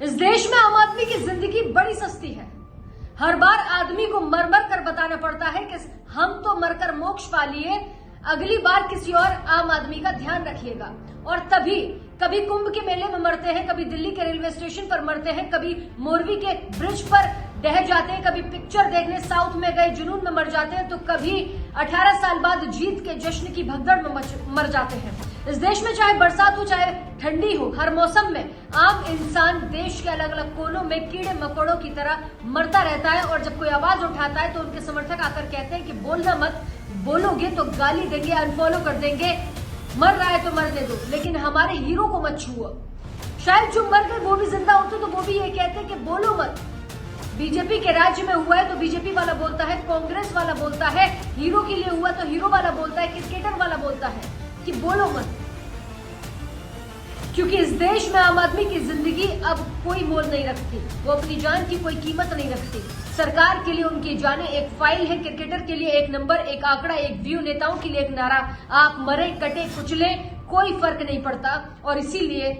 इस देश में आम आदमी की जिंदगी बड़ी सस्ती है। हर बार आदमी को मर मर कर बताना पड़ता है कि हम तो मरकर मोक्ष पा लिए, अगली बार किसी और आम आदमी का ध्यान रखिएगा। और तभी कभी कुंभ के मेले में मरते हैं, कभी दिल्ली के रेलवे स्टेशन पर मरते हैं, कभी मोरवी के ब्रिज पर ढह जाते हैं, कभी पिक्चर देखने साउथ में गए जुनून में मर जाते हैं, तो कभी 18 साल बाद जीत के जश्न की भगदड़ में मर जाते हैं। इस देश में चाहे बरसात हो चाहे ठंडी हो, हर मौसम में आम इंसान देश के अलग अलग कोनों में कीड़े मकोड़ों की तरह मरता रहता है। और जब कोई आवाज उठाता है तो उनके समर्थक आकर कहते हैं कि बोलना मत, बोलोगे तो गाली देंगे, अनफॉलो कर देंगे, मर रहा है तो मरने दो, लेकिन हमारे हीरो को मत छुओ। शायद जो मर गए वो भी जिंदा होते तो वो भी ये कहते कि बोलो मत। बीजेपी के राज्य में हुआ है तो बीजेपी वाला बोलता है, कांग्रेस वाला बोलता है, हीरो के लिए हुआ तो हीरो वाला बोलता है, क्रिकेटर वाला बोलता है कि बोलो मत। क्योंकि इस देश में आम आदमी की जिंदगी अब कोई मोल नहीं रखती, वो अपनी जान की कोई कीमत नहीं रखती। सरकार के लिए उनकी जानें एक फाइल है, क्रिकेटर के लिए एक नंबर, एक आंकड़ा, एक व्यू, नेताओं के लिए एक नारा। आप मरे कटे कुचले कोई फर्क नहीं पड़ता और इसीलिए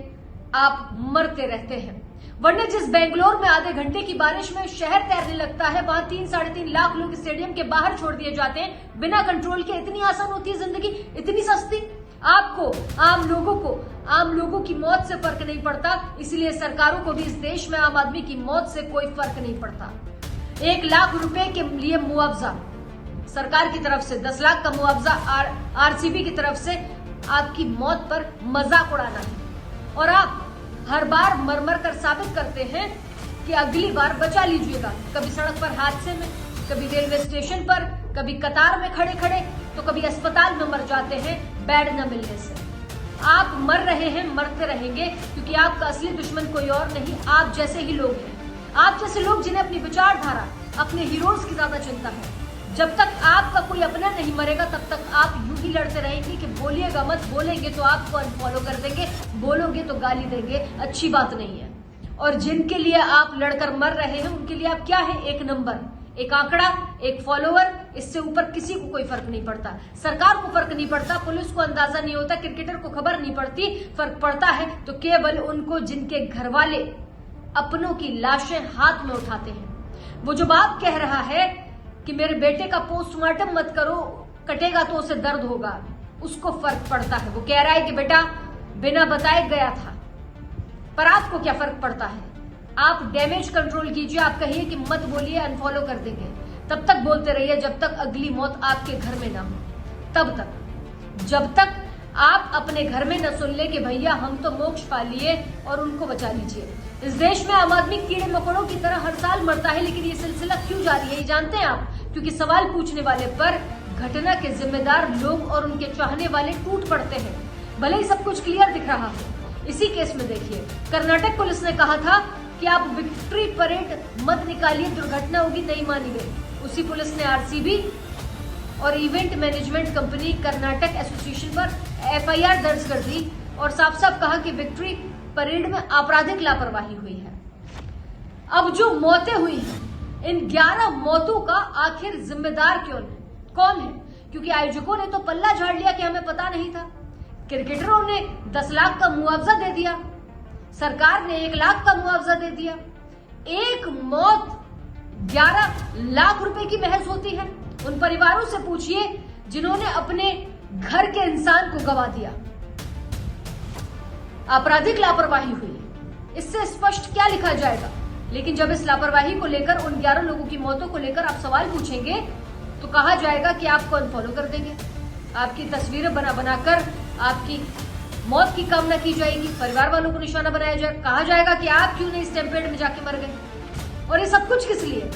आप मरते रहते हैं। वरना जिस बेंगलोर में आधे घंटे की बारिश में शहर तैरने लगता है, वहां 3-3.5 लाख लोग स्टेडियम के बाहर छोड़ दिए जाते हैं बिना कंट्रोल के। इतनी आसान होती है जिंदगी, इतनी सस्ती। आपको, आम लोगों की मौत से फर्क नहीं पड़ता, इसलिए सरकारों को भी इस देश में आम आदमी की मौत से कोई फर्क नहीं पड़ता। 1 लाख रुपए के लिए मुआवजा सरकार की तरफ से, 10 लाख का मुआवजा आरसीबी की तरफ से आपकी मौत पर मजाक उड़ाना है। और आप हर बार मर मर कर साबित करते हैं कि अगली बार बचा लीजिएगा। कभी सड़क पर हादसे में, कभी रेलवे स्टेशन पर, कभी कतार में खड़े खड़े, तो कभी अस्पताल में मर जाते हैं बेड न मिलने से। आप मर रहे हैं, मरते रहेंगे, क्योंकि आपका असली दुश्मन कोई और नहीं, आप जैसे ही लोग हैं। आप जैसे लोग जिन्हें अपनी विचारधारा, अपने हीरोज की ज्यादा चिंता है। जब तक आपका कोई अपना नहीं मरेगा तब तक आप यूं ही लड़ते रहेंगे कि बोलिएगा मत, बोलेंगे तो आपको अनफॉलो कर देंगे, बोलोगे तो गाली देंगे। अच्छी बात नहीं है। और जिनके लिए आप लड़कर मर रहे हैं उनके लिए आप क्या है? एक नंबर, एक आंकड़ा, एक फॉलोअर। इससे ऊपर किसी को कोई फर्क नहीं पड़ता। सरकार को फर्क नहीं पड़ता, पुलिस को अंदाजा नहीं होता, क्रिकेटर को खबर नहीं पड़ती। फर्क पड़ता है तो केवल उनको जिनके घर वाले अपनों की लाशें हाथ में उठाते हैं। वो जो बाप कह रहा है कि मेरे बेटे का पोस्टमार्टम मत करो, कटेगा तो उसे दर्द होगा, उसको फर्क पड़ता है। वो कह रहा है कि बेटा बिना बताए गया था, पर आपको क्या फर्क पड़ता है? आप डैमेज कंट्रोल कीजिए, आप कहिए कि मत बोलिए, अनफॉलो कर देंगे। तब तक बोलते रहिए जब तक अगली मौत आपके घर में ना हो। तब तक, जब तक आप अपने घर में न सुन ले कि भैया हम तो मोक्ष पा लिए और उनको बचा लीजिए। इस देश में आम आदमी कीड़े मकोड़ों की तरह हर साल मरता है, लेकिन ये सिलसिला क्यों जारी है ये जानते हैं आप? क्योंकि सवाल पूछने वाले पर घटना के जिम्मेदार लोग और उनके चाहने वाले टूट पड़ते हैं, भले ही सब कुछ क्लियर दिख रहा हो। इसी केस में देखिए, कर्नाटक पुलिस ने कहा था कि आप विक्ट्री परेड मत निकालिए, दुर्घटना होगी, नहीं मानी गई। उसी पुलिस ने आरसीबी और event management company Karnataka association पर एफआईआर दर्ज कर दी और साफ साफ कहा कि विक्ट्री परेड में आपराधिक लापरवाही हुई है। अब जो मौतें हुई हैं, इन 11 मौतों का आखिर जिम्मेदार कौन है? क्योंकि आयोजकों ने तो पल्ला झाड़ लिया कि हमें पता नहीं था, क्रिकेटरों ने 10 लाख का मुआवजा दे दिया, सरकार ने 1 लाख का मुआवजा दे दिया। एक मौत 11 लाख रुपए की महज होती है। उन परिवारों से पूछिए जिन्होंने अपने घर के इंसान को गवा दिया। आपराधिक लापरवाही हुई, इससे स्पष्ट क्या लिखा जाएगा? लेकिन जब इस लापरवाही को लेकर, उन 11 लोगों की मौतों को लेकर आप सवाल पूछेंगे तो कहा जाएगा कि आपको अनफॉलो कर देंगे, आपकी तस्वीरें बनाकर आपकी मौत की कामना की जाएगी, परिवार वालों को निशाना बनाया जाएगा, कहा जाएगा कि आप क्यों नहीं स्टैम्पेड में जाके मर गए। और ये सब कुछ किस लिए?